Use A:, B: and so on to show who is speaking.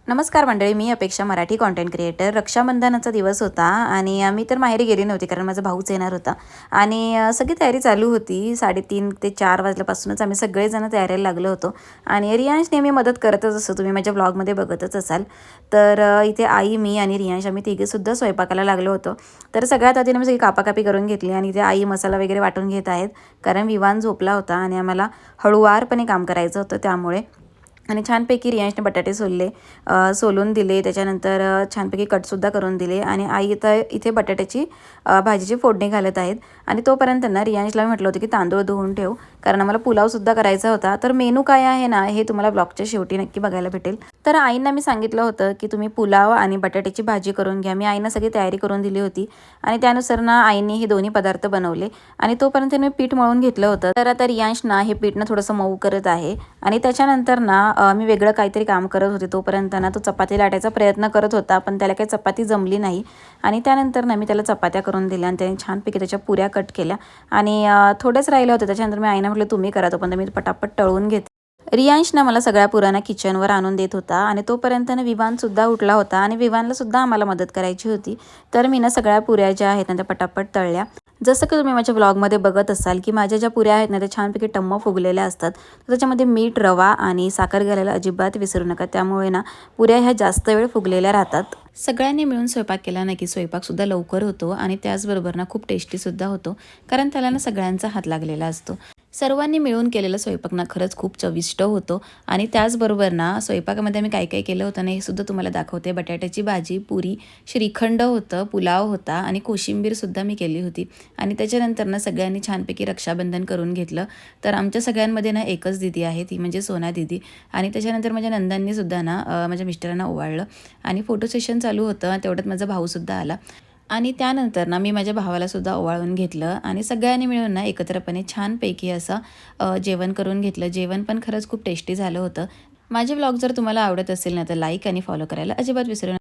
A: नमस्कार मंडळी, मी अपेक्षा, मराठी कंटेंट क्रिएटर. रक्षाबंधनाचा दिवस होता आणि मी तर माहेरी गेली नव्हती कारण माझा भाऊच येणार होता आणि सगळी तयारी चालू होती. 3:30 ते 4 वाजल्यापासूनच आम्ही सगळेजण तयारीला लागलो होतो आणि रियांश नेहमी मदत करतच असतो. तुम्ही माझ्या ब्लॉगमध्ये बघतच असाल. तर इथे आई, मी आणि रियांश आम्ही तिघेसुद्धा स्वयंपाकाला लागलो होतो. तर सगळ्यात आधी मी सगळी कापाकापी करून घेतली आणि इथे आई मसाला वगैरे वाटून घेत आहेत कारण विवान झोपला होता आणि आम्हाला हळूवारपणे काम करायचं होतं त्यामुळे. आणि छानपैकी रियांशने बटाटे सोलून दिले. त्याच्यानंतर छानपैकी कटसुद्धा करून दिले आणि आई इथे बटाट्याची भाजीची फोडणी घालत आहेत. आणि तोपर्यंत ना रियांशला मी म्हटलं होतं की तांदूळ धुवून ठेव कारण आम्हाला पुलावसुद्धा करायचा होता. तर मेनू काय आहे ना हे तुम्हाला ब्लॉगच्या शेवटी नक्की बघायला भेटेल. तर आईंना मी सांगितलं होतं की तुम्ही पुलाव आणि बटाट्याची भाजी करून घ्या. मी आईंना सगळी तयारी करून दिली होती आणि त्यानुसार ना आईंनी हे दोन्ही पदार्थ बनवले आणि तोपर्यंत मी पीठ मळून घेतलं होतं. तर आता रियांश ना हे पीठ ना थोडंसं मऊ करत आहे आणि त्याच्यानंतर ना मी वेगळं काहीतरी काम करत होते. तोपर्यंत ना तो चपाती लाटायचा प्रयत्न करत होता पण त्याला काही चपाती जमली नाही आणि त्यानंतर ना मी त्याला चपात्या करून दिल्या आणि त्याने छानपैकी त्याच्या पुऱ्या कट केल्या आणि थोडेच राहिलं होतं. त्याच्यानंतर मी आईना म्हटलं तुम्ही करा, तोपर्यंत मी पटापट तळून घेते. रियांश ना मला सगळ्या पुराणा किचनवर आणून देत होता आणि तोपर्यंत ना विवानसुद्धा उठला होता आणि विवानलासुद्धा आम्हाला मदत करायची होती. तर मी ना सगळ्या पुऱ्या ज्या आहेत ना त्या पटापट तळल्या. जसं की तुम्ही माझ्या ब्लॉगमध्ये बघत असाल की माझ्या ज्या पुऱ्या आहेत ना त्या छानपैकी टम्म फुगलेल्या असतात. तर त्याच्यामध्ये मीठ, रवा आणि साखर घालायला अजिबात विसरू नका. त्यामुळे ना पुऱ्या ह्या जास्त वेळ फुगलेल्या राहतात. सगळ्यांनी मिळून स्वयंपाक केला ना की स्वयंपाकसुद्धा लवकर होतो आणि त्याचबरोबर ना खूप टेस्टीसुद्धा होतो कारण त्याला ना सगळ्यांचा हात लागलेला असतो. सर्वांनी मिळून केलेला स्वयंपाक ना खरंच खूप चविष्ट होतो आणि त्याचबरोबर ना स्वयंपाकामध्ये आम्ही काय काय केलं होतं ना हे सुद्धा तुम्हाला दाखवते. बटाट्याची भाजी, पुरी, श्रीखंड होतं, पुलाव होता आणि कोशिंबीरसुद्धा मी केली होती. आणि त्याच्यानंतर ना सगळ्यांनी छानपैकी रक्षाबंधन करून घेतलं. तर आमच्या सगळ्यांमध्ये ना एकच दीदी आहे, ती म्हणजे सोना दीदी. आणि त्याच्यानंतर माझ्या नंदांनीसुद्धा ना माझ्या मिस्टरांना ओवाळलं आणि फोटो सेशन चालू होतं. तेवढ्यात माझा भाऊसुद्धा आला आणि त्यानंतर ना मी माझ्या भावालासुद्धा ओवाळून घेतलं आणि सगळ्यांनी मिळून ना एकत्रपणे छानपैकी असं जेवण करून घेतलं. जेवण पण खरंच खूप टेस्टी झालं होतं. माझे व्लॉग जर तुम्हाला आवडत असेल ना तर लाईक आणि फॉलो करायला अजिबात विसरू नका.